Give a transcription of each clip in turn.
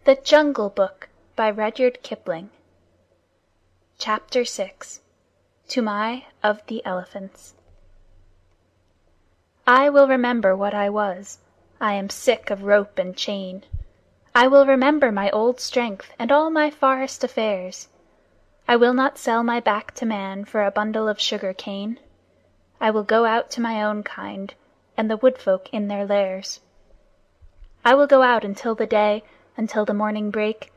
The Jungle Book by Rudyard Kipling. Chapter 6 Toomai of the Elephants. I will remember what I was. I am sick of rope and chain. I will remember my old strength and all my forest affairs. I will not sell my back to man for a bundle of sugar cane. I will go out to my own kind, and the wood folk in their lairs. I will go out until the day, until the morning break,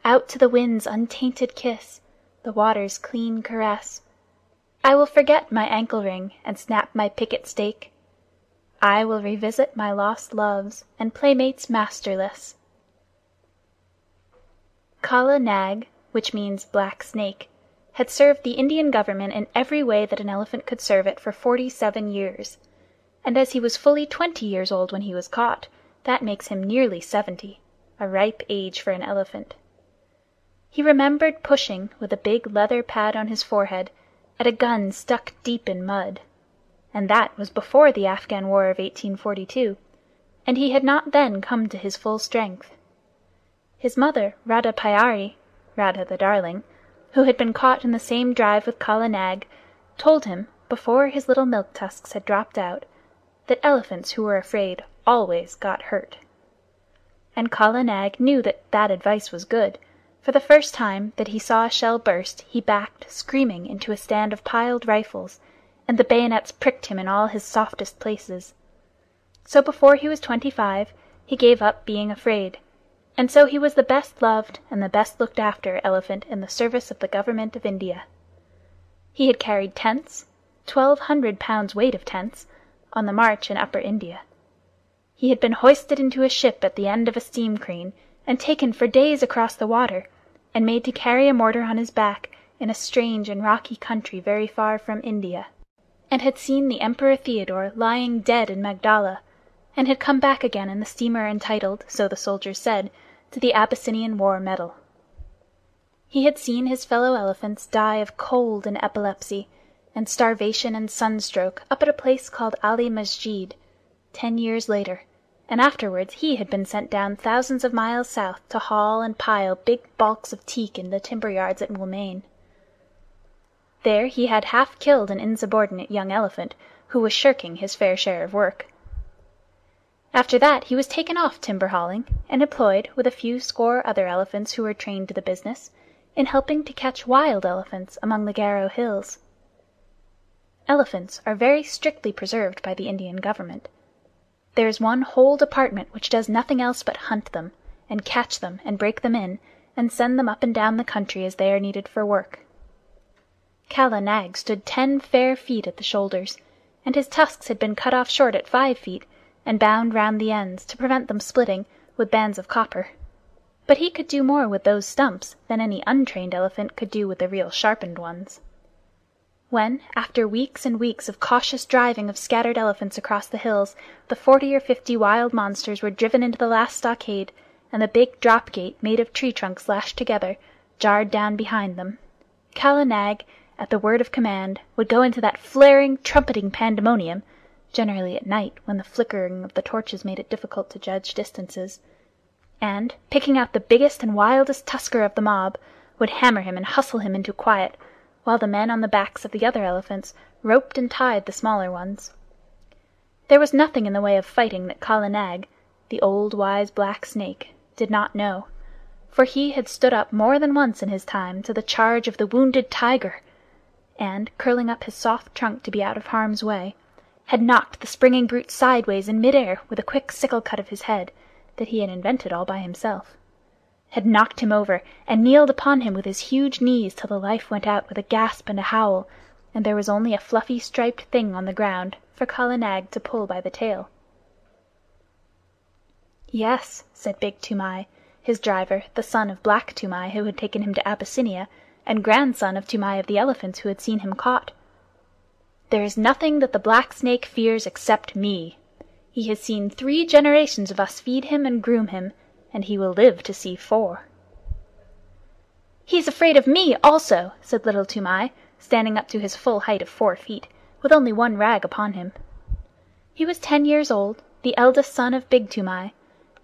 out to the wind's untainted kiss, the water's clean caress. I will forget my ankle ring and snap my picket stake. I will revisit my lost loves and playmates masterless. Kala Nag, which means black snake, had served the Indian government in every way that an elephant could serve it for 47 years, and as he was fully 20 years old when he was caught, that makes him nearly 70, a ripe age for an elephant. He remembered pushing, with a big leather pad on his forehead, at a gun stuck deep in mud, and that was before the Afghan War of 1842, and he had not then come to his full strength. His mother, Radha Pyari, Radha the Darling, who had been caught in the same drive with Kala Nag, told him, before his little milk tusks had dropped out, that elephants who were afraid always got hurt. And Kala Nag knew that that advice was good, for the first time that he saw a shell burst he backed, screaming, into a stand of piled rifles, and the bayonets pricked him in all his softest places. So before he was 25 he gave up being afraid, and so he was the best loved and the best looked after elephant in the service of the government of India. He had carried tents, 1,200 pounds weight of tents, on the march in Upper India. He had been hoisted into a ship at the end of a steam crane, and taken for days across the water, and made to carry a mortar on his back in a strange and rocky country very far from India, and had seen the Emperor Theodore lying dead in Magdala, and had come back again in the steamer entitled, so the soldiers said, to the Abyssinian War Medal. He had seen his fellow elephants die of cold and epilepsy, and starvation and sunstroke up at a place called Ali Masjid, 10 years later, and afterwards he had been sent down thousands of miles south to haul and pile big balks of teak in the timber yards at Moulmein. There he had half killed an insubordinate young elephant who was shirking his fair share of work. After that he was taken off timber hauling and employed, with a few score other elephants who were trained to the business, in helping to catch wild elephants among the Garo hills. Elephants are very strictly preserved by the Indian government. There is one whole department which does nothing else but hunt them, and catch them, and break them in, and send them up and down the country as they are needed for work. Kala Nag stood 10 fair feet at the shoulders, and his tusks had been cut off short at 5 feet, and bound round the ends, to prevent them splitting, with bands of copper. But he could do more with those stumps than any untrained elephant could do with the real sharpened ones. When, after weeks and weeks of cautious driving of scattered elephants across the hills, the 40 or 50 wild monsters were driven into the last stockade, and the big drop gate, made of tree trunks lashed together, jarred down behind them, Kala Nag, at the word of command, would go into that flaring, trumpeting pandemonium, generally at night when the flickering of the torches made it difficult to judge distances, and, picking out the biggest and wildest tusker of the mob, would hammer him and hustle him into quiet, while the men on the backs of the other elephants roped and tied the smaller ones. There was nothing in the way of fighting that Kala Nag, the old wise black snake, did not know, for he had stood up more than once in his time to the charge of the wounded tiger, and, curling up his soft trunk to be out of harm's way, had knocked the springing brute sideways in mid-air with a quick sickle cut of his head, that he had invented all by himself, had knocked him over, and kneeled upon him with his huge knees till the life went out with a gasp and a howl, and there was only a fluffy striped thing on the ground for Kala Nag to pull by the tail. "Yes," said Big Toomai, his driver, the son of Black Toomai who had taken him to Abyssinia, and grandson of Toomai of the Elephants who had seen him caught. "There is nothing that the black snake fears except me. He has seen 3 generations of us feed him and groom him, and he will live to see 4. "He is afraid of me also," said Little Toomai, standing up to his full height of 4 feet, with only one rag upon him. He was 10 years old, the eldest son of Big Toomai,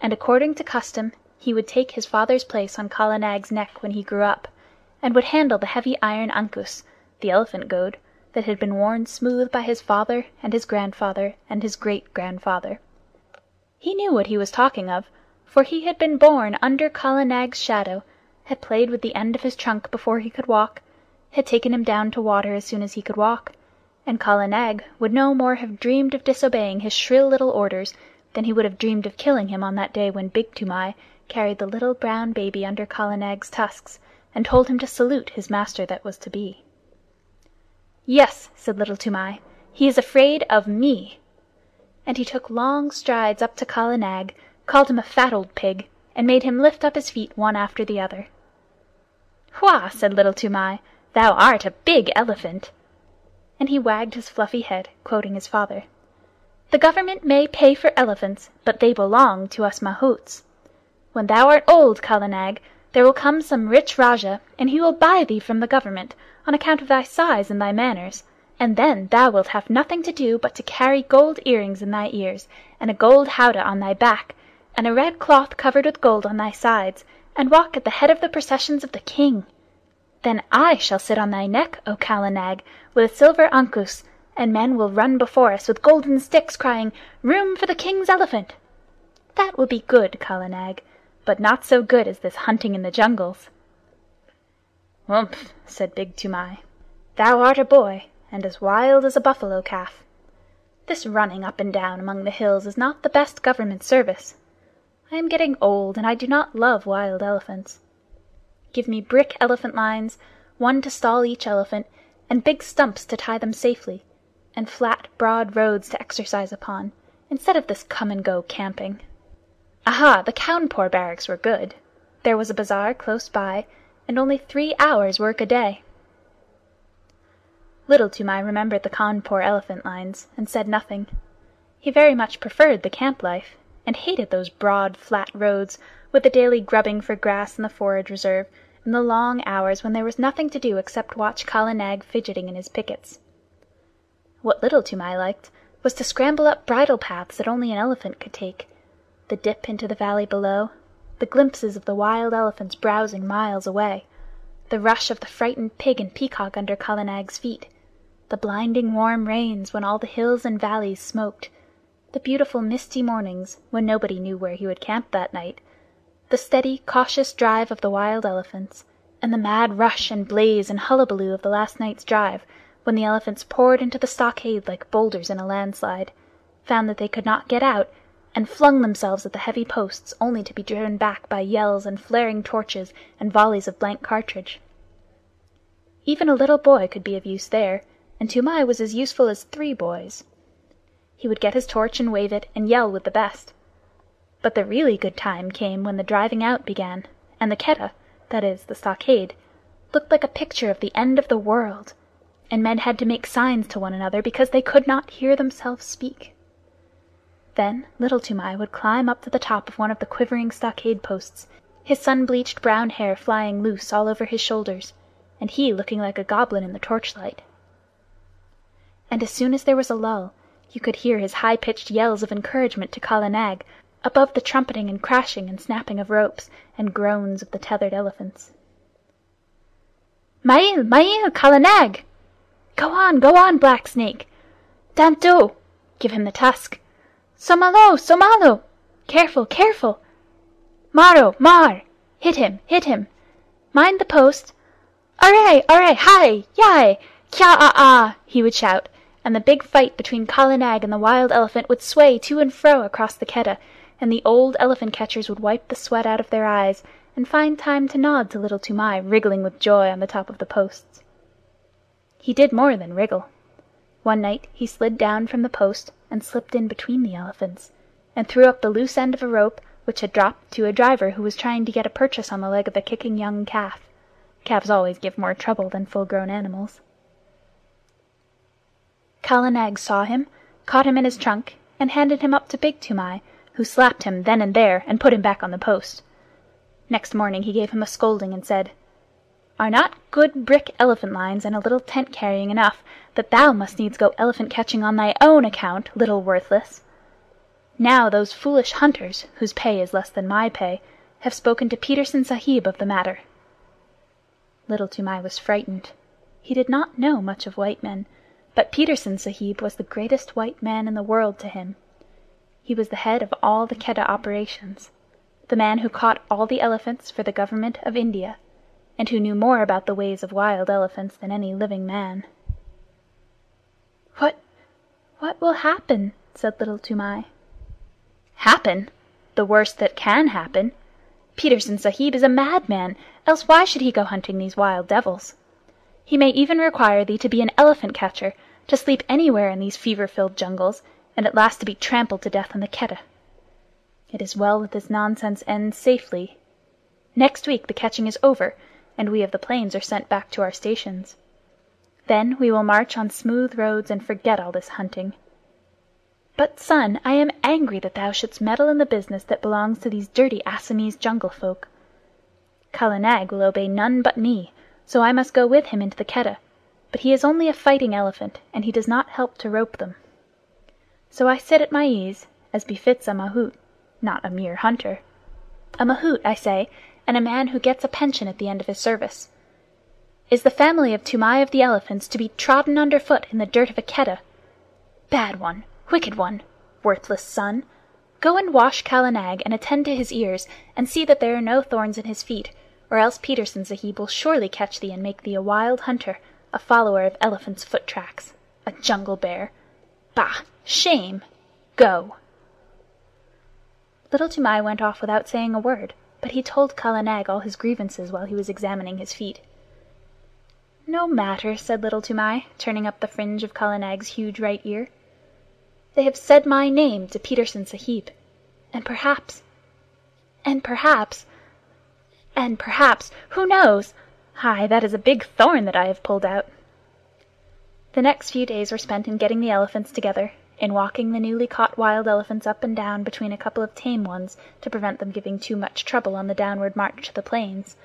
and according to custom he would take his father's place on Kala Nag's neck when he grew up, and would handle the heavy iron ankus, the elephant goad, that had been worn smooth by his father and his grandfather and his great-grandfather. He knew what he was talking of, for he had been born under Kala Nag's shadow, had played with the end of his trunk before he could walk, had taken him down to water as soon as he could walk, and Kala Nag would no more have dreamed of disobeying his shrill little orders than he would have dreamed of killing him on that day when Big Toomai carried the little brown baby under Kala Nag's tusks and told him to salute his master that was to be. "Yes," said Little Toomai, "he is afraid of me." And he took long strides up to Kala Nag, called him a fat old pig, and made him lift up his feet one after the other. "Hwah!" said Little Toomai, "thou art a big elephant." And he wagged his fluffy head, quoting his father. "The government may pay for elephants, but they belong to us mahouts. When thou art old, Kala Nag, there will come some rich Rajah, and he will buy thee from the government, on account of thy size and thy manners, and then thou wilt have nothing to do but to carry gold earrings in thy ears, and a gold howdah on thy back, and a red cloth covered with gold on thy sides, and walk at the head of the processions of the king. Then I shall sit on thy neck, O Kala Nag, with a silver ankus, and men will run before us with golden sticks, crying, 'Room for the king's elephant!' That will be good, Kala Nag, but not so good as this hunting in the jungles." "Humph!" said Big Toomai. "Thou art a boy, and as wild as a buffalo calf. This running up and down among the hills is not the best government service. I am getting old, and I do not love wild elephants. Give me brick elephant lines, one to stall each elephant, and big stumps to tie them safely, and flat, broad roads to exercise upon, instead of this come-and-go camping. Aha! The Cawnpore barracks were good. There was a bazaar close by, and only 3 hours' work a day." Little Toomai remembered the Cawnpore elephant lines, and said nothing. He very much preferred the camp life, and hated those broad, flat roads, with the daily grubbing for grass in the forage reserve, and the long hours when there was nothing to do except watch Kala Nag fidgeting in his pickets. What Little Toomai liked was to scramble up bridle paths that only an elephant could take, the dip into the valley below, the glimpses of the wild elephants browsing miles away, the rush of the frightened pig and peacock under Kala Nag's feet, the blinding warm rains when all the hills and valleys smoked, the beautiful misty mornings when nobody knew where he would camp that night, the steady, cautious drive of the wild elephants, and the mad rush and blaze and hullabaloo of the last night's drive, when the elephants poured into the stockade like boulders in a landslide, found that they could not get out, and flung themselves at the heavy posts only to be driven back by yells and flaring torches and volleys of blank cartridge. Even a little boy could be of use there, and Toomai was as useful as 3 boys. He would get his torch and wave it, and yell with the best. But the really good time came when the driving out began, and the Keddah, that is, the stockade, looked like a picture of the end of the world, and men had to make signs to one another because they could not hear themselves speak. Then Little Toomai would climb up to the top of one of the quivering stockade posts, his sun-bleached brown hair flying loose all over his shoulders, and he looking like a goblin in the torchlight. And as soon as there was a lull, you could hear his high-pitched yells of encouragement to Kala Nag, above the trumpeting and crashing and snapping of ropes, and groans of the tethered elephants. "Mail! Mail, Kala Nag!" Go on, Black Snake!" "Danto!" Give him the tusk. "Somalo! Somalo!" Careful, careful! "Maro! Mar!" Hit him! "Mind the post!" "Array! Hi! Yai! Kya-ah-ah!" he would shout, and the big fight between Kala Nag and the wild elephant would sway to and fro across the Keddah, and the old elephant-catchers would wipe the sweat out of their eyes and find time to nod to Little Toomai wriggling with joy on the top of the posts. He did more than wriggle. One night he slid down from the post and slipped in between the elephants, and threw up the loose end of a rope which had dropped to a driver who was trying to get a purchase on the leg of a kicking young calf. Calves always give more trouble than full-grown animals. Kala Nag saw him, caught him in his trunk, and handed him up to Big Toomai, who slapped him then and there and put him back on the post. Next morning he gave him a scolding and said, "Are not good brick elephant lines and a little tent carrying enough, that thou must needs go elephant catching on thy own account, little worthless? Now those foolish hunters, whose pay is less than my pay, have spoken to Petersen Sahib of the matter." Little Toomai was frightened. He did not know much of white men, but Petersen Sahib was the greatest white man in the world to him. He was the head of all the Quetta operations, the man who caught all the elephants for the government of India, and who knew more about the ways of wild elephants than any living man. What will happen?" said Little Toomai. "Happen? The worst that can happen. Petersen Sahib is a madman, else why should he go hunting these wild devils? He may even require thee to be an elephant catcher, to sleep anywhere in these fever-filled jungles, and at last to be trampled to death on the Quetta. It is well that this nonsense ends safely. Next week the catching is over, and we of the plains are sent back to our stations. Then we will march on smooth roads and forget all this hunting. But, son, I am angry that thou shouldst meddle in the business that belongs to these dirty Assamese jungle folk. Kala Nag will obey none but me, so I must go with him into the Quetta, but he is only a fighting elephant, and he does not help to rope them. So I sit at my ease, as befits a mahout, not a mere hunter. A mahout, I say, and a man who gets a pension at the end of his service. Is the family of Toomai of the Elephants to be trodden under foot in the dirt of a Quetta? Bad one, wicked one, worthless son! Go and wash Kala Nag and attend to his ears, and see that there are no thorns in his feet, or else Petersen Sahib will surely catch thee and make thee a wild hunter, a follower of elephants' foot tracks, a jungle bear. Bah! Shame! Go!" Little Toomai went off without saying a word, but he told Kala Nag all his grievances while he was examining his feet. "No matter," said Little Toomai, turning up the fringe of Kala Nag's huge right ear. "They have said my name to Petersen Sahib, and perhaps, who knows? Hi, that is a big thorn that I have pulled out." The next few days were spent in getting the elephants together, in walking the newly caught wild elephants up and down between a couple of tame ones to prevent them giving too much trouble on the downward march to the plains,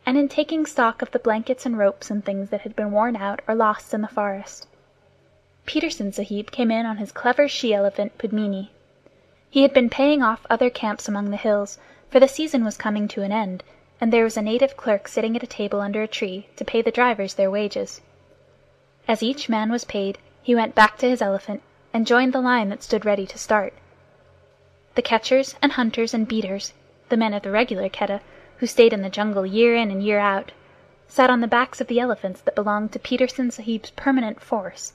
and in taking stock of the blankets and ropes and things that had been worn out or lost in the forest. Petersen Sahib came in on his clever she-elephant Pudmini. He had been paying off other camps among the hills, for the season was coming to an end, and there was a native clerk sitting at a table under a tree to pay the drivers their wages. As each man was paid, he went back to his elephant and joined the line that stood ready to start. The catchers and hunters and beaters, the men of the regular Quetta, who stayed in the jungle year in and year out, sat on the backs of the elephants that belonged to Petersen Sahib's permanent force,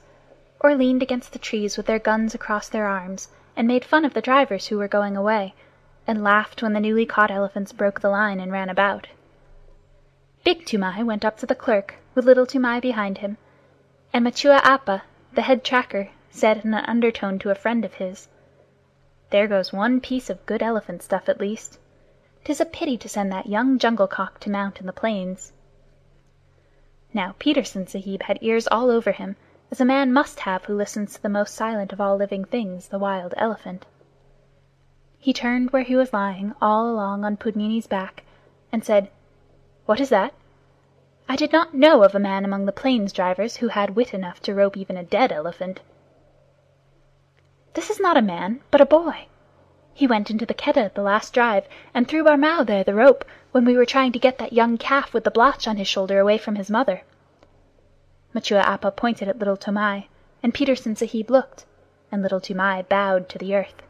or leaned against the trees with their guns across their arms, and made fun of the drivers who were going away, and laughed when the newly caught elephants broke the line and ran about. Big Toomai went up to the clerk, with Little Toomai behind him, and Machua Appa, the head tracker, said in an undertone to a friend of his, "There goes one piece of good elephant stuff at least. 'Tis a pity to send that young jungle cock to mount in the plains." Now Petersen Sahib had ears all over him, as a man must have who listens to the most silent of all living things, the wild elephant. He turned where he was lying, all along on Pudmini's back, and said, "What is that? I did not know of a man among the plains drivers who had wit enough to rope even a dead elephant." "This is not a man, but a boy. He went into the Quetta at the last drive, and threw Barmao there the rope when we were trying to get that young calf with the blotch on his shoulder away from his mother." Machua Appa pointed at Little Toomai, and Petersen Sahib looked, and Little Toomai bowed to the earth.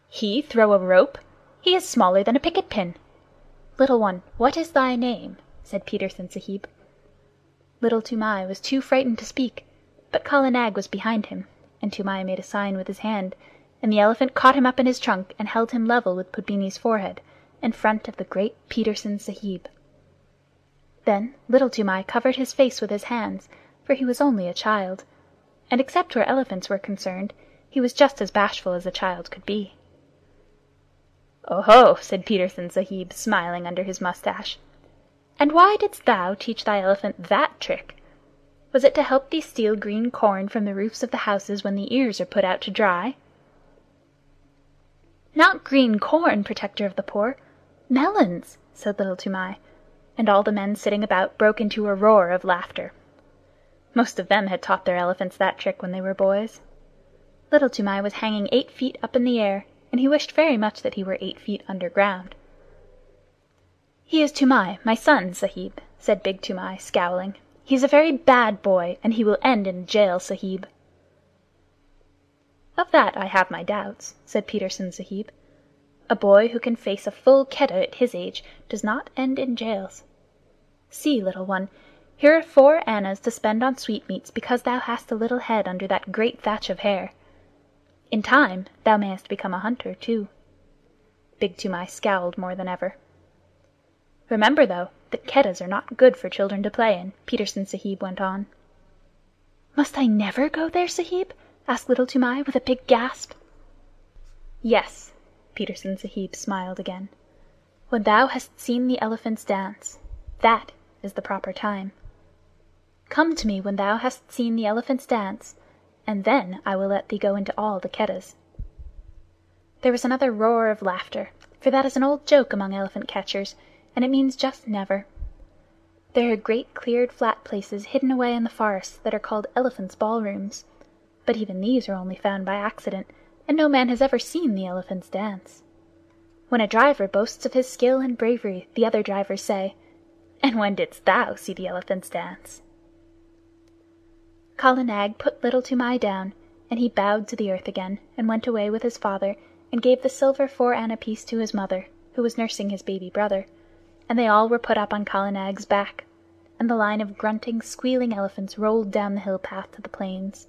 "He throw a rope? He is smaller than a picket pin. Little one, what is thy name?" said Petersen Sahib. Little Toomai was too frightened to speak, but Kala Nag was behind him, and Toomai made a sign with his hand, and the elephant caught him up in his trunk and held him level with Pudmini's forehead, in front of the great Petersen Sahib. Then Little Toomai covered his face with his hands, for he was only a child, and except where elephants were concerned, he was just as bashful as a child could be. "Oho!" said Petersen Sahib, smiling under his mustache. "And why didst thou teach thy elephant that trick? Was it to help thee steal green corn from the roofs of the houses when the ears are put out to dry?" "Not green corn, protector of the poor. Melons," said Little Toomai, and all the men sitting about broke into a roar of laughter. Most of them had taught their elephants that trick when they were boys. Little Toomai was hanging 8 feet up in the air, and he wished very much that he were 8 feet underground. "He is Toomai, my son, Sahib," said Big Toomai, scowling. "He is a very bad boy, and he will end in jail, Sahib." "Of that I have my doubts," said Petersen Sahib. "A boy who can face a full Keddah at his age does not end in jails. See, little one, here are 4 annas to spend on sweetmeats because thou hast a little head under that great thatch of hair. In time thou mayest become a hunter, too." Big Toomai scowled more than ever. "Remember, though, that Keddahs are not good for children to play in," Petersen Sahib went on. "Must I never go there, Sahib?" asked Little Toomai with a big gasp. "Yes." Petersen Sahib smiled again. "When thou hast seen the elephants dance, that is the proper time. Come to me when thou hast seen the elephants dance, and then I will let thee go into all the Keddahs." There was another roar of laughter, for that is an old joke among elephant catchers, and it means just never. There are great cleared flat places hidden away in the forests that are called elephants' ballrooms, but even these are only found by accident, and no man has ever seen the elephants dance. When a driver boasts of his skill and bravery, the other drivers say, "And when didst thou see the elephants dance?" Kala Nag put Little Toomai down, and he bowed to the earth again, and went away with his father, and gave the silver 4-anna piece to his mother, who was nursing his baby brother, and they all were put up on Kala Nag's back, and the line of grunting, squealing elephants rolled down the hill path to the plains.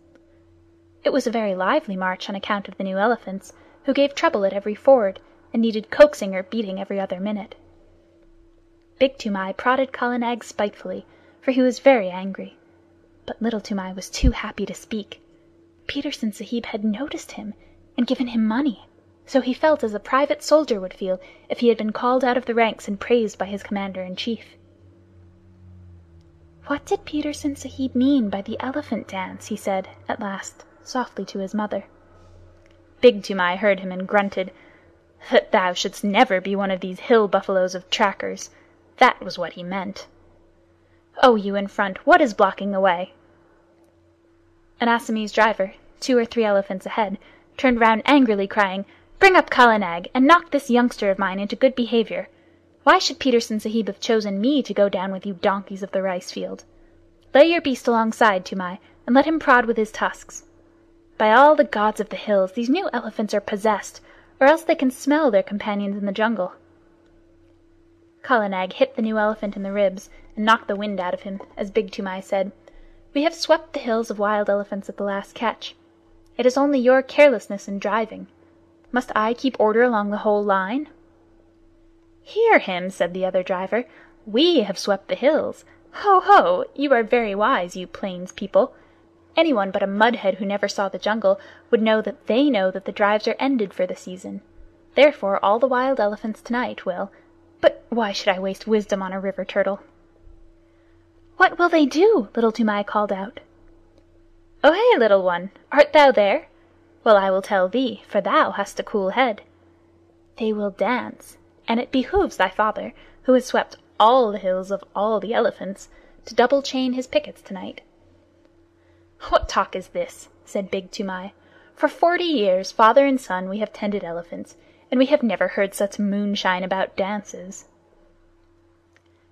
It was a very lively march on account of the new elephants, who gave trouble at every ford, and needed coaxing or beating every other minute. Big Toomai prodded Kala Nag spitefully, for he was very angry. But Little Toomai was too happy to speak. Petersen Sahib had noticed him and given him money, so he felt as a private soldier would feel if he had been called out of the ranks and praised by his commander-in-chief. "What did Petersen Sahib mean by the elephant dance?" he said, at last, softly to his mother. Big Toomai heard him and grunted, "That thou shouldst never be one of these hill buffaloes of trackers. That was what he meant. Oh, you in front, what is blocking the way?" An Assamese driver, 2 or 3 elephants ahead, turned round angrily, crying, "Bring up Kala Nag, and knock this youngster of mine into good behavior. Why should Petersen Sahib have chosen me to go down with you donkeys of the rice field? Lay your beast alongside, Toomai, and let him prod with his tusks. By all the gods of the hills, these new elephants are possessed, or else they can smell their companions in the jungle." Kala Nag hit the new elephant in the ribs and knocked the wind out of him, as Big Toomai said, "We have swept the hills of wild elephants at the last catch. It is only your carelessness in driving. Must I keep order along the whole line?" "Hear him," said the other driver. "We have swept the hills. Ho, ho! You are very wise, you plains people. Anyone but a mudhead who never saw the jungle would know that the drives are ended for the season. Therefore all the wild elephants tonight will... But why should I waste wisdom on a river turtle?" "What will they do?" Little Toomai called out. "Oh, hey, little one! Art thou there? Well, I will tell thee, for thou hast a cool head. They will dance, and it behooves thy father, who has swept all the hills of all the elephants, to double chain his pickets tonight." "What talk is this?" said Big Toomai. "For 40 years, father and son, we have tended elephants, and we have never heard such moonshine about dances."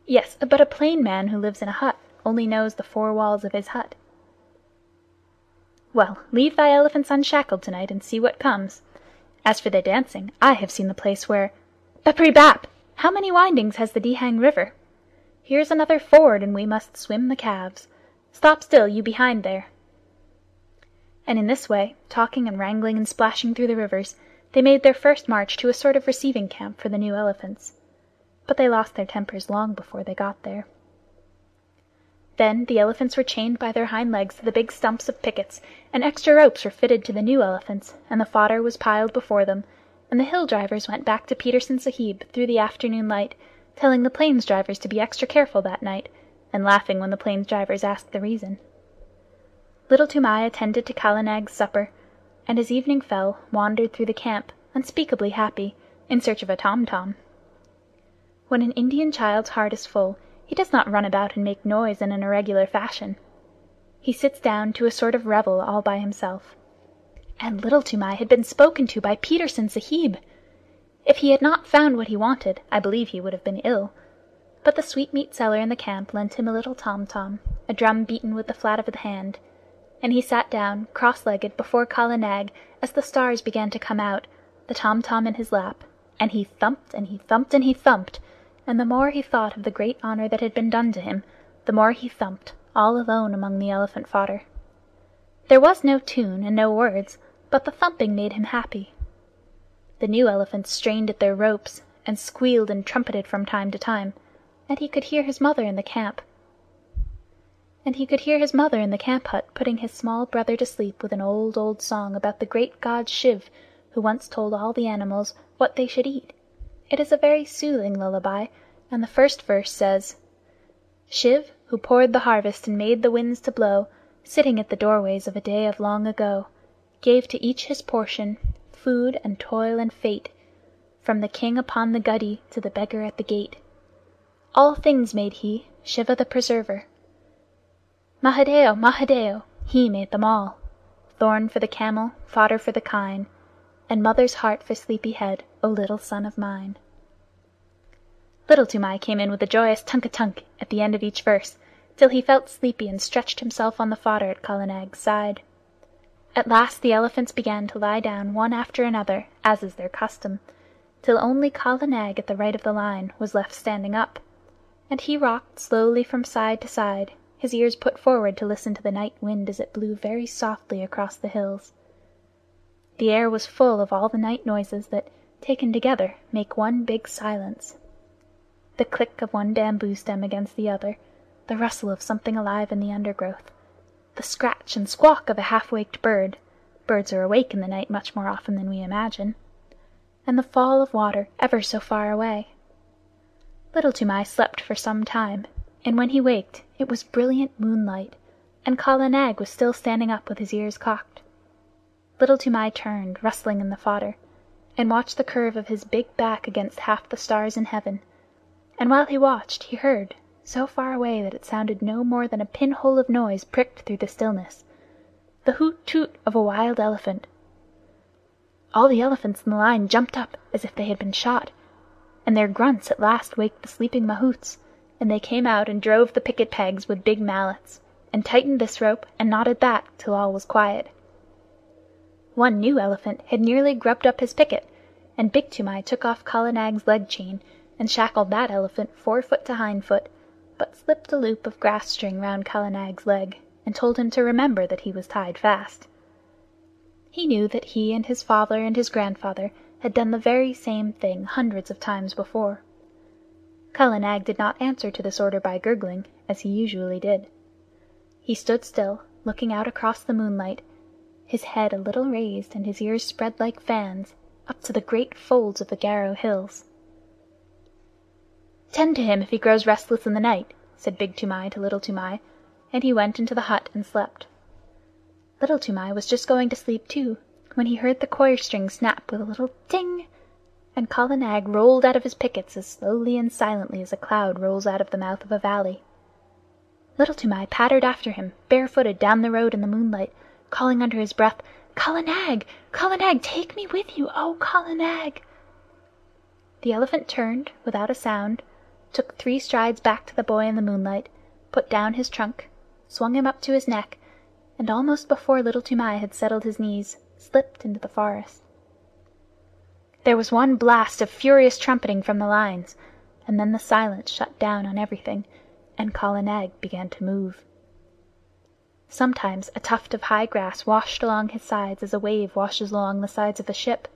"Yes, but a plain man who lives in a hut only knows the 4 walls of his hut." "Well, leave thy elephants unshackled tonight and see what comes. As for the dancing, I have seen the place where... Bapri Bap! How many windings has the Dihang River? Here's another ford, and we must swim the calves. Stop still, you behind there." And in this way, talking and wrangling and splashing through the rivers, they made their first march to a sort of receiving camp for the new elephants. But they lost their tempers long before they got there. Then the elephants were chained by their hind legs to the big stumps of pickets, and extra ropes were fitted to the new elephants, and the fodder was piled before them, and the hill drivers went back to Petersen Sahib through the afternoon light, telling the plains drivers to be extra careful that night, and laughing when the plains drivers asked the reason. Little Toomai attended to Kala Nag's supper, and as evening fell, wandered through the camp, unspeakably happy, in search of a tom-tom. When an Indian child's heart is full, he does not run about and make noise in an irregular fashion. He sits down to a sort of revel all by himself. And Little Toomai had been spoken to by Petersen Sahib! If he had not found what he wanted, I believe he would have been ill, But the sweetmeat seller in the camp lent him a little tom-tom, a drum beaten with the flat of the hand, and he sat down, cross-legged, before Kala Nag as the stars began to come out, the tom-tom in his lap, and he thumped and he thumped and he thumped, and the more he thought of the great honor that had been done to him, the more he thumped, all alone among the elephant fodder. There was no tune and no words, but the thumping made him happy. The new elephants strained at their ropes, and squealed and trumpeted from time to time, and he could hear his mother in the camp hut putting his small brother to sleep with an old, old song about the great god Shiv, who once told all the animals what they should eat. It is a very soothing lullaby, and the first verse says: Shiv, who poured the harvest and made the winds to blow, sitting at the doorways of a day of long ago, gave to each his portion, food and toil and fate, from the king upon the guddy to the beggar at the gate. All things made he, Shiva the preserver. Mahadeo, Mahadeo, he made them all. Thorn for the camel, fodder for the kine, and mother's heart for sleepy head, O little son of mine. Little Toomai came in with a joyous tunk-a-tunk at the end of each verse, till he felt sleepy and stretched himself on the fodder at Kala Nag's side. At last the elephants began to lie down one after another, as is their custom, till only Kala Nag at the right of the line was left standing up, and he rocked slowly from side to side, his ears put forward to listen to the night wind as it blew very softly across the hills. The air was full of all the night noises that, taken together, make one big silence. The click of one bamboo stem against the other, the rustle of something alive in the undergrowth, the scratch and squawk of a half-waked bird (birds are awake in the night much more often than we imagine), and the fall of water ever so far away. Little Toomai slept for some time, and when he waked it was brilliant moonlight, and Kala Nag was still standing up with his ears cocked. Little Toomai turned, rustling in the fodder, and watched the curve of his big back against half the stars in heaven, and while he watched he heard, so far away that it sounded no more than a pinhole of noise pricked through the stillness, the hoot-toot of a wild elephant. All the elephants in the line jumped up as if they had been shot, and their grunts at last waked the sleeping mahouts, and they came out and drove the picket pegs with big mallets, and tightened this rope and knotted that till all was quiet. One new elephant had nearly grubbed up his picket, and Big Toomai took off Kala Nag's leg chain and shackled that elephant 4 foot to hind foot, but slipped a loop of grass string round Kala Nag's leg, and told him to remember that he was tied fast. He knew that he and his father and his grandfather had done the very same thing hundreds of times before. Kala Nag did not answer to this order by gurgling, as he usually did. He stood still, looking out across the moonlight, his head a little raised and his ears spread like fans, up to the great folds of the Garo hills. "Tend to him if he grows restless in the night," said Big Toomai to Little Toomai, and he went into the hut and slept. Little Toomai was just going to sleep too, when he heard the coir string snap with a little ting, and Kala Nag rolled out of his pickets as slowly and silently as a cloud rolls out of the mouth of a valley. Little Toomai pattered after him, barefooted, down the road in the moonlight, calling under his breath, "Kala Nag! Kala Nag, take me with you! Oh, Kala Nag!" The elephant turned, without a sound, took 3 strides back to the boy in the moonlight, put down his trunk, swung him up to his neck, and almost before Little Toomai had settled his knees, slipped into the forest. There was one blast of furious trumpeting from the lines, and then the silence shut down on everything, and Kala Nag began to move. Sometimes a tuft of high grass washed along his sides as a wave washes along the sides of a ship,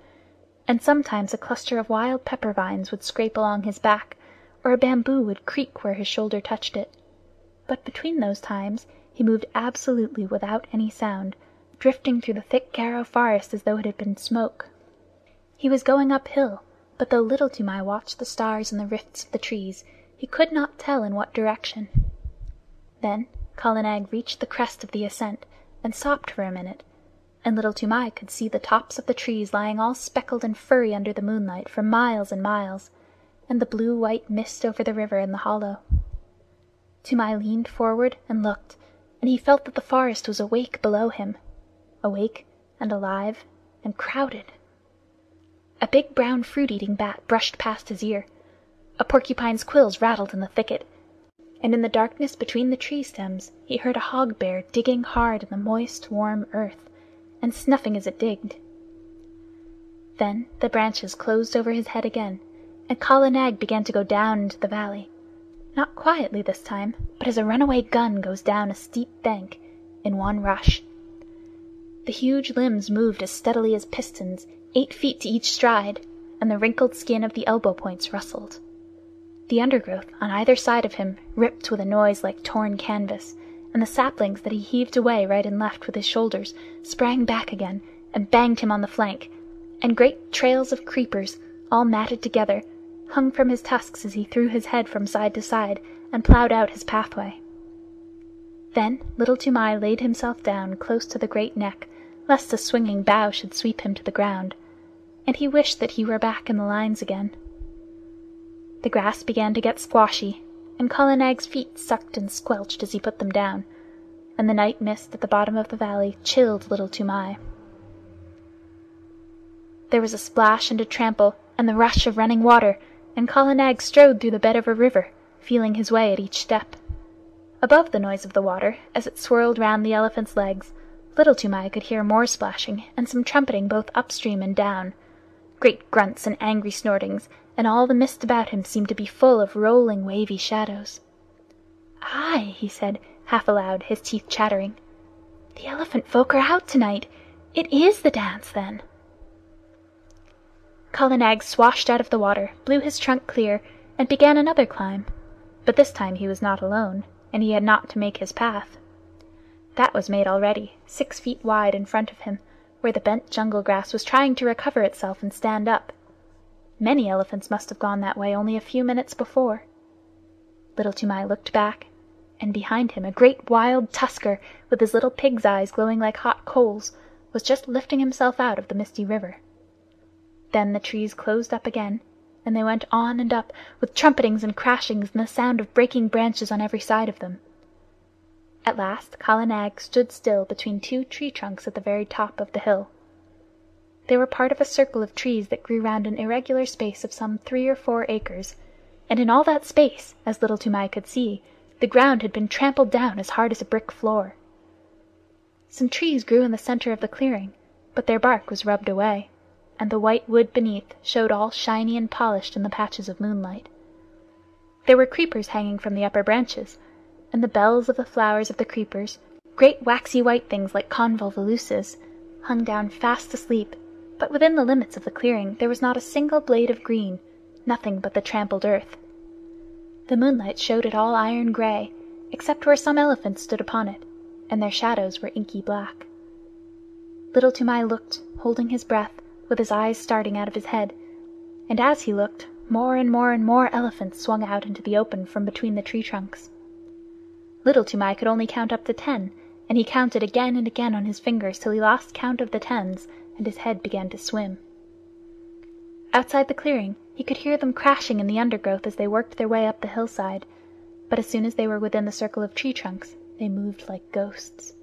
and sometimes a cluster of wild pepper vines would scrape along his back, or a bamboo would creak where his shoulder touched it. But between those times he moved absolutely without any sound, drifting through the thick Garo forest as though it had been smoke. He was going uphill, but though Little Toomai watched the stars in the rifts of the trees, he could not tell in what direction. Then Kala Nag reached the crest of the ascent and stopped for a minute, and Little Toomai could see the tops of the trees lying all speckled and furry under the moonlight for miles and miles, and the blue-white mist over the river in the hollow. Toomai leaned forward and looked, and he felt that the forest was awake below him, awake and alive and crowded. A big brown fruit-eating bat brushed past his ear. A porcupine's quills rattled in the thicket, and in the darkness between the tree stems he heard a hog-bear digging hard in the moist, warm earth, and snuffing as it digged. Then the branches closed over his head again, and Kala Nag began to go down into the valley, not quietly this time, but as a runaway gun goes down a steep bank, in one rush. The huge limbs moved as steadily as pistons, 8 feet to each stride, and the wrinkled skin of the elbow points rustled. The undergrowth on either side of him ripped with a noise like torn canvas, and the saplings that he heaved away right and left with his shoulders sprang back again and banged him on the flank, and great trails of creepers, all matted together, hung from his tusks as he threw his head from side to side and ploughed out his pathway. Then Little Toomai laid himself down close to the great neck, lest a swinging bough should sweep him to the ground, and he wished that he were back in the lines again. The grass began to get squashy, and Kala Nag's feet sucked and squelched as he put them down, and the night mist at the bottom of the valley chilled Little Toomai. There was a splash and a trample, and the rush of running water, and Kala Nag strode through the bed of a river, feeling his way at each step. Above the noise of the water, as it swirled round the elephant's legs, Little Toomai could hear more splashing and some trumpeting both upstream and down. Great grunts and angry snortings, and all the mist about him seemed to be full of rolling, wavy shadows. "Aye," he said, half aloud, his teeth chattering. "The elephant folk are out tonight. It is the dance, then." Kala Nag swashed out of the water, blew his trunk clear, and began another climb. But this time he was not alone, and he had not to make his path. That was made already, 6 feet wide in front of him, where the bent jungle grass was trying to recover itself and stand up. Many elephants must have gone that way only a few minutes before. Little Toomai looked back, and behind him a great wild tusker, with his little pig's eyes glowing like hot coals, was just lifting himself out of the misty river. Then the trees closed up again, and they went on and up, with trumpetings and crashings and the sound of breaking branches on every side of them. At last Kala Nag stood still between 2 tree trunks at the very top of the hill. They were part of a circle of trees that grew round an irregular space of some 3 or 4 acres, and in all that space, as Little Toomai could see, the ground had been trampled down as hard as a brick floor. Some trees grew in the center of the clearing, but their bark was rubbed away, and the white wood beneath showed all shiny and polished in the patches of moonlight. There were creepers hanging from the upper branches, and the bells of the flowers of the creepers, great waxy white things like convolvuluses, hung down fast asleep, but within the limits of the clearing there was not a single blade of green, nothing but the trampled earth. The moonlight showed it all iron gray, except where some elephants stood upon it, and their shadows were inky black. Little Toomai looked, holding his breath, with his eyes starting out of his head, and as he looked, more and more and more elephants swung out into the open from between the tree trunks. Little Toomai could only count up to 10, and he counted again and again on his fingers till he lost count of the 10s, and his head began to swim. Outside the clearing he could hear them crashing in the undergrowth as they worked their way up the hillside, but as soon as they were within the circle of tree trunks they moved like ghosts.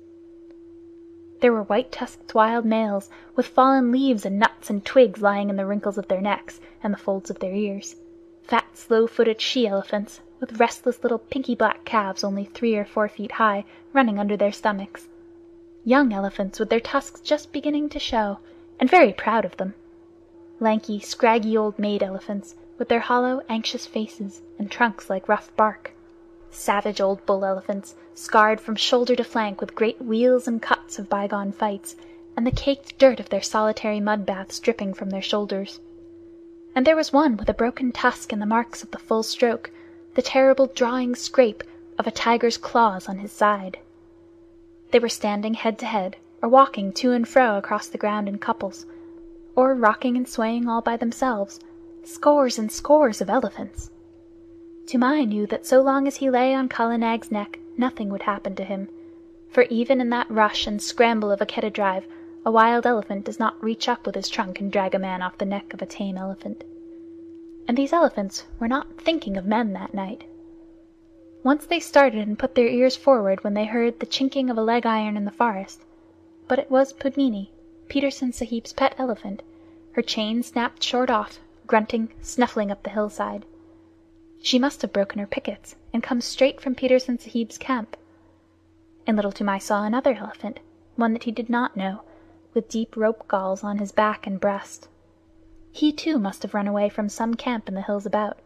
There were white-tusked wild males, with fallen leaves and nuts and twigs lying in the wrinkles of their necks and the folds of their ears. Fat, slow-footed she-elephants, with restless little pinky-black calves only 3 or 4 feet high, running under their stomachs. Young elephants with their tusks just beginning to show, and very proud of them. Lanky, scraggy old maid elephants, with their hollow, anxious faces and trunks like rough bark. Savage old bull elephants, scarred from shoulder to flank with great wheals and cuts of bygone fights, and the caked dirt of their solitary mud baths dripping from their shoulders. And there was one with a broken tusk and the marks of the full stroke, the terrible drawing scrape of a tiger's claws on his side. They were standing head to head, or walking to and fro across the ground in couples, or rocking and swaying all by themselves, scores and scores of elephants. Toomai knew that so long as he lay on Kala Nag's neck, nothing would happen to him, for even in that rush and scramble of a Keddah drive, a wild elephant does not reach up with his trunk and drag a man off the neck of a tame elephant. And these elephants were not thinking of men that night. Once they started and put their ears forward when they heard the chinking of a leg iron in the forest, but it was Pudmini, Petersen Sahib's pet elephant, her chain snapped short off, grunting, snuffling up the hillside. She must have broken her pickets and come straight from Petersen Sahib's camp. And Little Toomai saw another elephant, one that he did not know, with deep rope galls on his back and breast. He too must have run away from some camp in the hills about.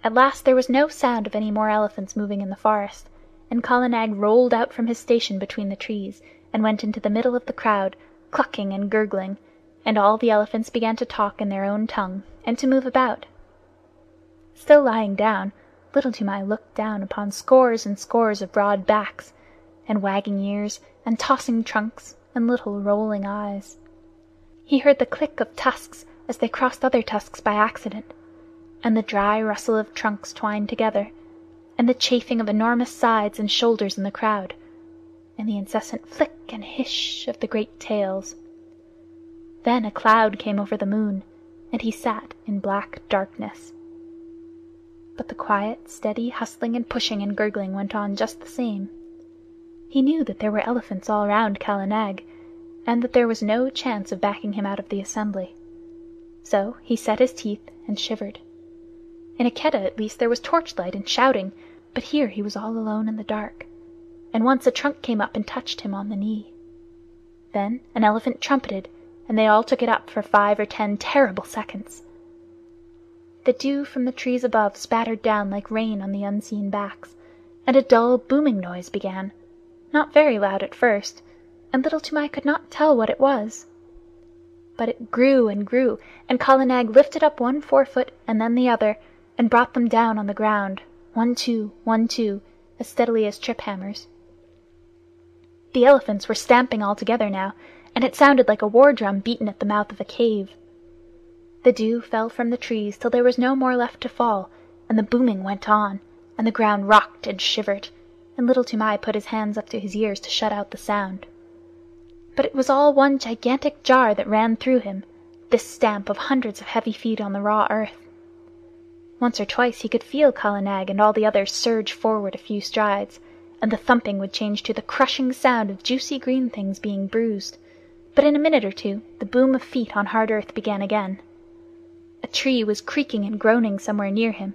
At last there was no sound of any more elephants moving in the forest, and Kala Nag rolled out from his station between the trees and went into the middle of the crowd, clucking and gurgling, and all the elephants began to talk in their own tongue and to move about. Still lying down, Little Toomai looked down upon scores and scores of broad backs, and wagging ears, and tossing trunks, and little rolling eyes. He heard the click of tusks as they crossed other tusks by accident, and the dry rustle of trunks twined together, and the chafing of enormous sides and shoulders in the crowd, and the incessant flick and hiss of the great tails. Then a cloud came over the moon, and he sat in black darkness. But the quiet, steady hustling and pushing and gurgling went on just the same. He knew that there were elephants all round Kala Nag, and that there was no chance of backing him out of the assembly. So he set his teeth and shivered. In Aketa at least there was torchlight and shouting, but here he was all alone in the dark, and once a trunk came up and touched him on the knee. Then an elephant trumpeted, and they all took it up for 5 or 10 terrible seconds. The dew from the trees above spattered down like rain on the unseen backs, and a dull booming noise began, not very loud at first, and Little Toomai could not tell what it was. But it grew and grew, and Kala Nag lifted up one forefoot and then the other, and brought them down on the ground, 1, 2, 1, 2, as steadily as trip hammers. The elephants were stamping all together now, and it sounded like a war drum beaten at the mouth of a cave. The dew fell from the trees till there was no more left to fall, and the booming went on, and the ground rocked and shivered, and Little Toomai put his hands up to his ears to shut out the sound. But it was all one gigantic jar that ran through him, this stamp of hundreds of heavy feet on the raw earth. Once or twice he could feel Kala Nag and all the others surge forward a few strides, and the thumping would change to the crushing sound of juicy green things being bruised. But in a minute or two the boom of feet on hard earth began again. A tree was creaking and groaning somewhere near him.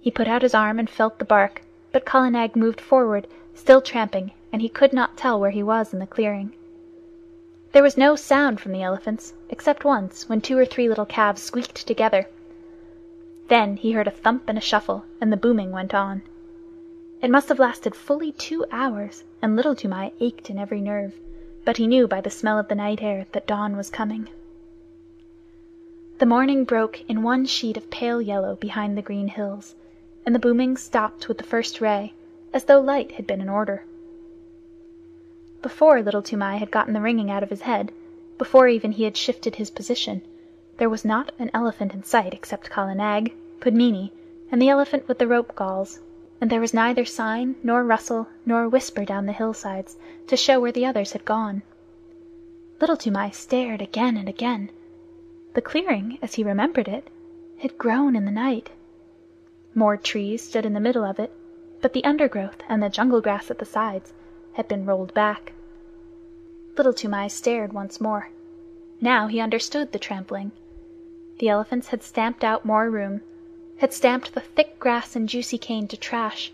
He put out his arm and felt the bark, but Kala Nag moved forward, still tramping, and he could not tell where he was in the clearing. There was no sound from the elephants, except once, when 2 or 3 little calves squeaked together. Then he heard a thump and a shuffle, and the booming went on. It must have lasted fully 2 hours, and Little Toomai ached in every nerve, but he knew by the smell of the night air that dawn was coming. The morning broke in one sheet of pale yellow behind the green hills, and the booming stopped with the first ray, as though light had been in order. Before Little Toomai had gotten the ringing out of his head, before even he had shifted his position, there was not an elephant in sight except Kala Nag, Pudmini, and the elephant with the rope galls, and there was neither sign nor rustle nor whisper down the hillsides to show where the others had gone. Little Toomai stared again and again. The clearing, as he remembered it, had grown in the night. More trees stood in the middle of it, but the undergrowth and the jungle grass at the sides had been rolled back. Little Toomai stared once more. Now he understood the trampling. The elephants had stamped out more room, had stamped the thick grass and juicy cane to trash,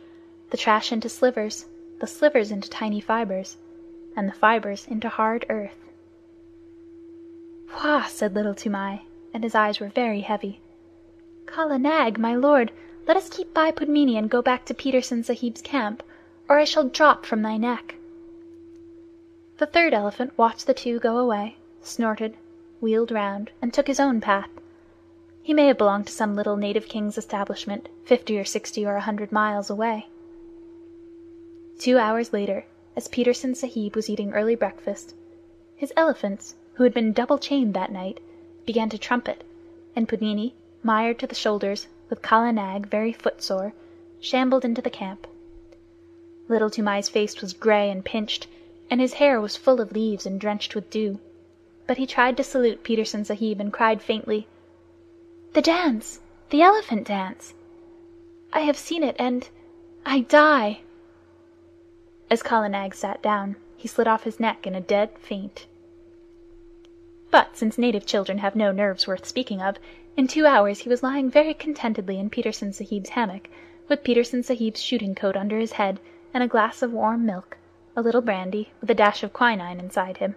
the trash into slivers, the slivers into tiny fibers, and the fibers into hard earth. "Wah!" said Little Toomai, and his eyes were very heavy. "Kala Nag, my lord, let us keep by Pudmini and go back to Petersen Sahib's camp, or I shall drop from thy neck." The third elephant watched the 2 go away, snorted, wheeled round, and took his own path. He may have belonged to some little native king's establishment, 50 or 60 or 100 miles away. 2 hours later, as Petersen Sahib was eating early breakfast, his elephants, who had been double-chained that night, began to trumpet, and Pudmini, mired to the shoulders, with Kala Nag very footsore, shambled into the camp. Little Toomai's face was gray and pinched, and his hair was full of leaves and drenched with dew, but he tried to salute Petersen Sahib and cried faintly, "The dance! The elephant dance! I have seen it, and I die!" As Kala Nag sat down, he slid off his neck in a dead faint. But since native children have no nerves worth speaking of, in 2 hours he was lying very contentedly in Petersen Sahib's hammock, with Petersen Sahib's shooting coat under his head, and a glass of warm milk, a little brandy, with a dash of quinine inside him.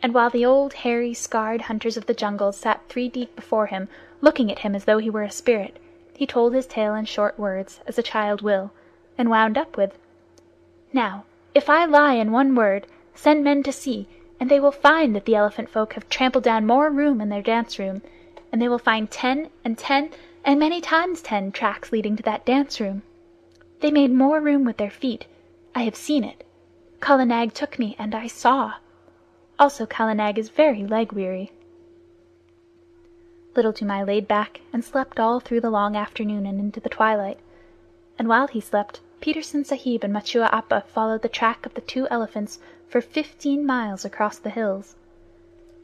And while the old, hairy, scarred hunters of the jungle sat 3 deep before him, looking at him as though he were a spirit, he told his tale in short words, as a child will, and wound up with, "Now, if I lie in one word, send men to see, and they will find that the elephant folk have trampled down more room in their dance-room, and they will find 10 and 10 and many times 10 tracks leading to that dance-room. They made more room with their feet. I have seen it. Kala Nag took me, and I saw. Also Kala Nag is very leg-weary." Little Toomai laid back and slept all through the long afternoon and into the twilight. And while he slept, Petersen Sahib and Machua Appa followed the track of the 2 elephants for 15 miles across the hills.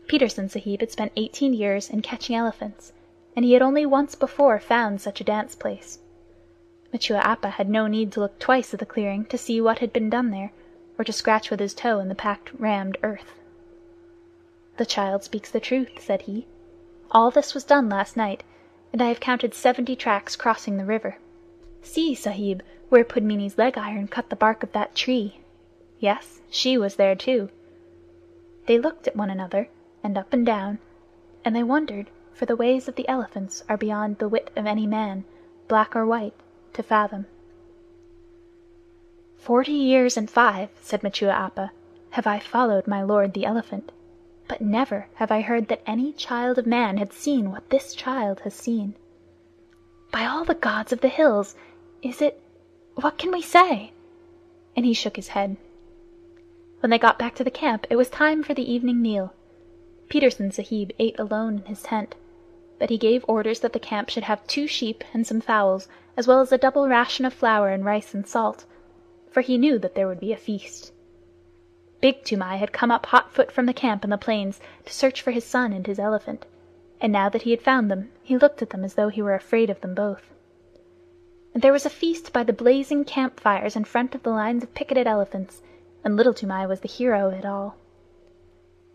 Petersen Sahib had spent 18 years in catching elephants, and he had only once before found such a dance place. Machua Appa had no need to look twice at the clearing to see what had been done there, or to scratch with his toe in the packed, rammed earth. "The child speaks the truth," said he. "All this was done last night, and I have counted 70 tracks crossing the river. See, Sahib, where Pudmini's leg-iron cut the bark of that tree. Yes, she was there too." They looked at one another, and up and down, and they wondered, for the ways of the elephants are beyond the wit of any man, black or white, to fathom. 40 years and 5, said Machua Appa, have I followed my lord the elephant, but never have I heard that any child of man had seen what this child has seen. By all the gods of the hills, what can we say?" And he shook his head. When they got back to the camp, it was time for the evening meal. Petersen Sahib ate alone in his tent, but he gave orders that the camp should have 2 sheep and some fowls, as well as a double ration of flour and rice and salt, for he knew that there would be a feast. Big Toomai had come up hot-foot from the camp in the plains to search for his son and his elephant, and now that he had found them, he looked at them as though he were afraid of them both. And there was a feast by the blazing camp-fires in front of the lines of picketed elephants, and Little Toomai was the hero of it all.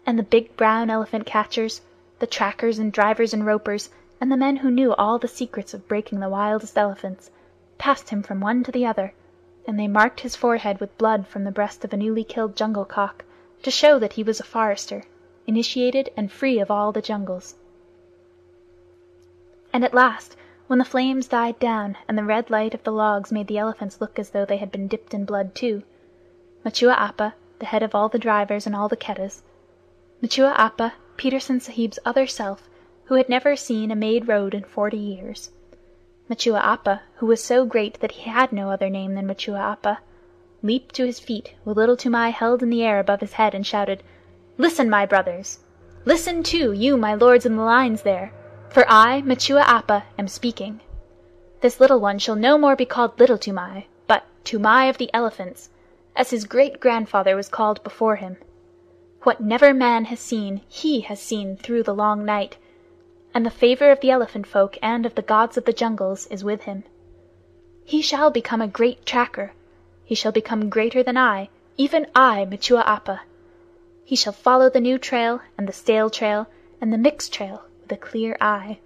And the big brown elephant catchers, the trackers and drivers and ropers, and the men who knew all the secrets of breaking the wildest elephants, passed him from one to the other, and they marked his forehead with blood from the breast of a newly killed jungle cock, to show that he was a forester, initiated and free of all the jungles. And at last, when the flames died down and the red light of the logs made the elephants look as though they had been dipped in blood too, Machua Appa, the head of all the drivers and all the Keddas, Machua Appa, Petersen Sahib's other self, who had never seen a made road in 40 years, Machua Appa, who was so great that he had no other name than Machua Appa, leaped to his feet with Little Toomai held in the air above his head and shouted, "Listen, my brothers! Listen, too, you, my lords in the lines there! For I, Machua Appa, am speaking. This little one shall no more be called Little Toomai, but Toomai of the Elephants, as his great-grandfather was called before him. What never man has seen, he has seen through the long night, and the favor of the elephant folk and of the gods of the jungles is with him. He shall become a great tracker. He shall become greater than I, even I, Machua Appa. He shall follow the new trail, and the stale trail, and the mixed trail, with a clear eye.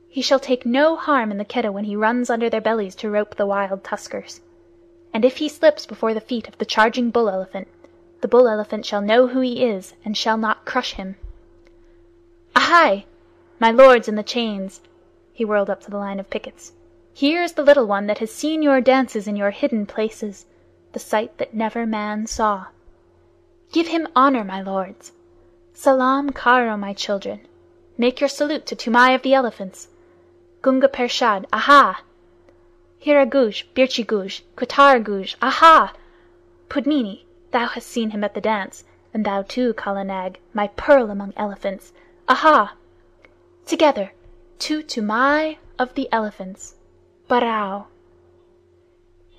He shall take no harm in the Kedda when he runs under their bellies to rope the wild tuskers. And if he slips before the feet of the charging bull-elephant, the bull-elephant shall know who he is, and shall not crush him. Ahai! My lords in the chains!" He whirled up to the line of pickets. "Here is the little one that has seen your dances in your hidden places, the sight that never man saw. Give him honor, my lords. Salam Karo, my children. Make your salute to Toomai of the Elephants. Gunga Pershad, aha! Hira Guj, Birchi Guj, Kutar Guj, aha! Pudmini, thou hast seen him at the dance, and thou too, Kala Nag, my pearl among elephants, aha! Together, to Toomai of the Elephants. Barao!"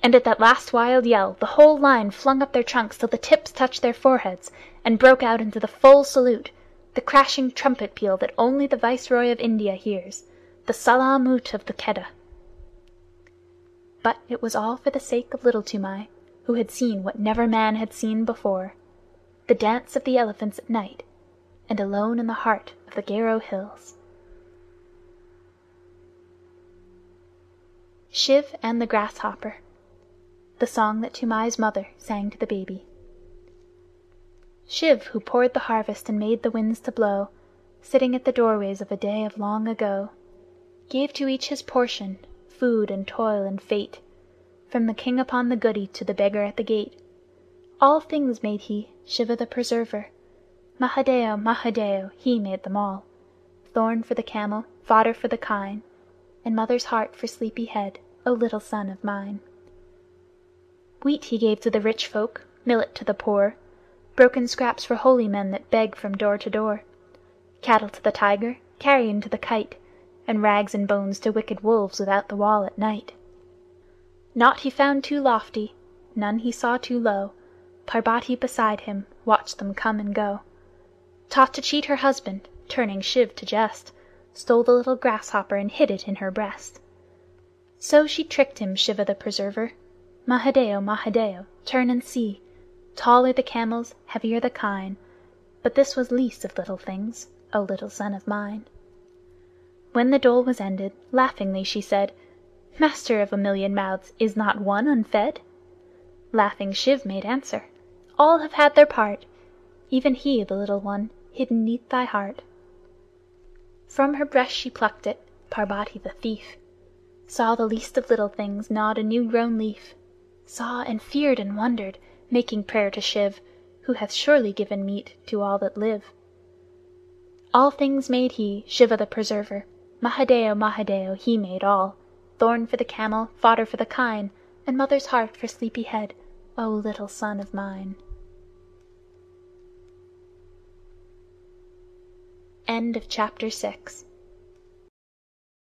And at that last wild yell, the whole line flung up their trunks till the tips touched their foreheads, and broke out into the full salute, the crashing trumpet peal that only the Viceroy of India hears, the Salamut of the Kedda. But it was all for the sake of Little Toomai, who had seen what never man had seen before, the dance of the elephants at night, and alone in the heart of the Garo hills. Shiv and the Grasshopper. The song that Toomai's mother sang to the baby. Shiv, who poured the harvest and made the winds to blow, sitting at the doorways of a day of long ago, gave to each his portion, food and toil and fate, from the king upon the guddee to the beggar at the gate. All things made he, Shiva the Preserver. Mahadeo, Mahadeo, he made them all. Thorn for the camel, fodder for the kine, and mother's heart for sleepy head, O little son of mine. Wheat he gave to the rich folk, millet to the poor, broken scraps for holy men that beg from door to door, cattle to the tiger, carrion to the kite, and rags and bones to wicked wolves without the wall at night. Naught he found too lofty, none he saw too low. Parbati beside him watched them come and go. Taught to cheat her husband, turning Shiv to jest, stole the little grasshopper and hid it in her breast. So she tricked him, Shiva the Preserver. Mahadeo, Mahadeo, turn and see. Tall are the camels, heavier the kine, but this was least of little things, O little son of mine. When the dole was ended, laughingly she said, Master of a million mouths, is not one unfed? Laughing Shiv made answer, All have had their part, even he, the little one, hidden 'neath thy heart. From her breast she plucked it, Parbati the thief, saw the least of little things gnawed a new-grown leaf, saw and feared and wondered, making prayer to Shiv, who hath surely given meat to all that live. All things made he, Shiva the Preserver. Mahadeo, Mahadeo, he made all. Thorn for the camel, fodder for the kine, and mother's heart for sleepy head, O little son of mine. End of chapter 6.